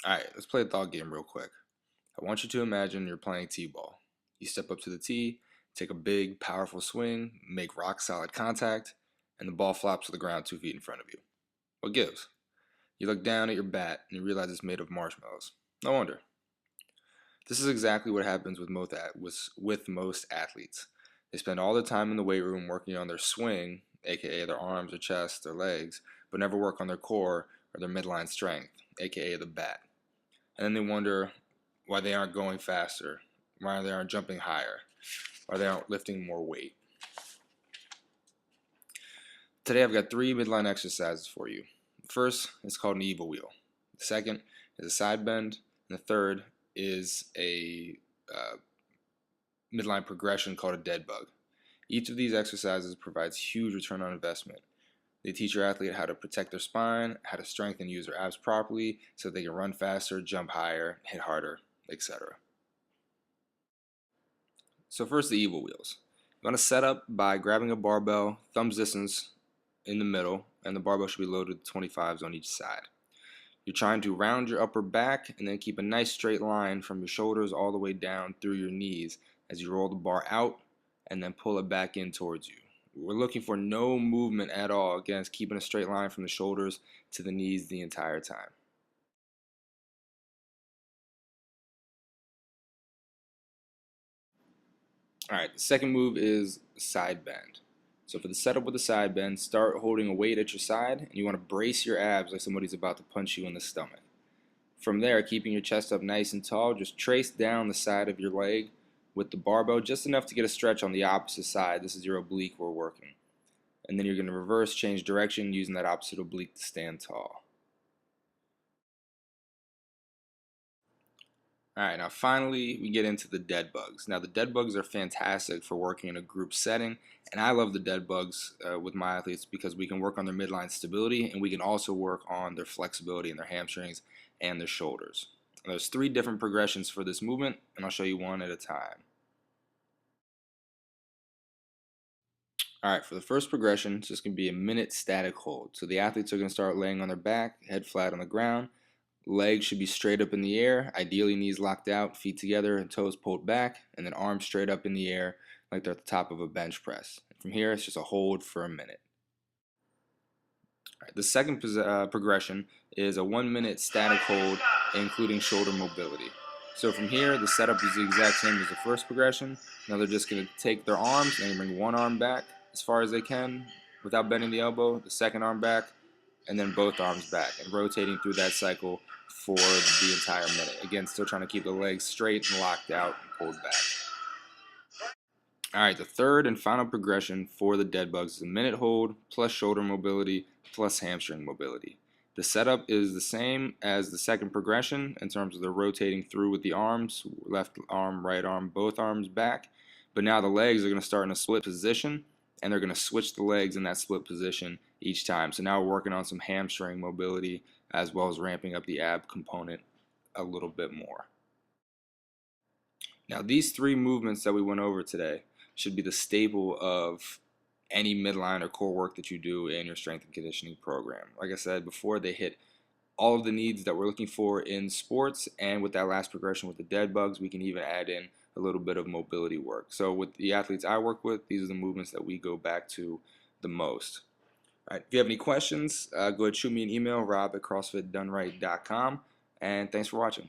Alright, let's play a thought game real quick. I want you to imagine you're playing t-ball. You step up to the tee, take a big, powerful swing, make rock solid contact, and the ball flops to the ground 2 feet in front of you. What gives? You look down at your bat and you realize it's made of marshmallows. No wonder. This is exactly what happens with most athletes. They spend all their time in the weight room working on their swing, aka their arms, their chest, their legs, but never work on their core or their midline strength, aka the bat. And then they wonder why they aren't going faster, why they aren't jumping higher, why they aren't lifting more weight. Today I've got 3 midline exercises for you. The first is called an EVO wheel. The second is a side bend, and the third is a midline progression called a dead bug. Each of these exercises provides huge return on investment. They teach your athlete how to protect their spine, how to strengthen and use their abs properly so they can run faster, jump higher, hit harder, etc. So first, the EVO wheels. You want to set up by grabbing a barbell, thumbs distance in the middle, and the barbell should be loaded with 25s on each side. You're trying to round your upper back and then keep a nice straight line from your shoulders all the way down through your knees as you roll the bar out and then pull it back in towards you. We're looking for no movement at all. Again, it's keeping a straight line from the shoulders to the knees the entire time. Alright, the second move is side bend. So for the setup with the side bend, start holding a weight at your side, and you want to brace your abs like somebody's about to punch you in the stomach. From there, keeping your chest up nice and tall, just trace down the side of your leg with the barbell just enough to get a stretch on the opposite side. This is your oblique we're working. And then you're going to reverse, change direction using that opposite oblique to stand tall. Alright, now finally we get into the dead bugs. Now the dead bugs are fantastic for working in a group setting, and I love the dead bugs with my athletes because we can work on their midline stability and we can also work on their flexibility in their hamstrings and their shoulders. And there's 3 different progressions for this movement, and I'll show you one at a time. Alright, for the first progression, it's just going to be a minute static hold. So the athletes are going to start laying on their back, head flat on the ground. Legs should be straight up in the air, ideally knees locked out, feet together and toes pulled back, and then arms straight up in the air like they're at the top of a bench press. From here, it's just a hold for a minute. Right, the second progression is a 1 minute static hold, including shoulder mobility. So from here, the setup is the exact same as the first progression. Now they're just going to take their arms and bring one arm back as far as they can without bending the elbow, the second arm back, and then both arms back, and rotating through that cycle for the entire minute. Again, still trying to keep the legs straight and locked out and pulled back. Alright, the third and final progression for the dead bugs is a minute hold plus shoulder mobility plus hamstring mobility. The setup is the same as the second progression in terms of the rotating through with the arms, left arm, right arm, both arms back. But now the legs are going to start in a split position, and they're going to switch the legs in that split position each time. So now we're working on some hamstring mobility as well as ramping up the ab component a little bit more. Now these 3 movements that we went over today should be the staple of any midline or core work that you do in your strength and conditioning program. Like I said before, they hit all of the needs that we're looking for in sports, and with that last progression with the dead bugs, we can even add in a little bit of mobility work. So with the athletes I work with, these are the movements that we go back to the most. All right, if you have any questions, go ahead and shoot me an email, rob@crossfitdoneright.com, and thanks for watching.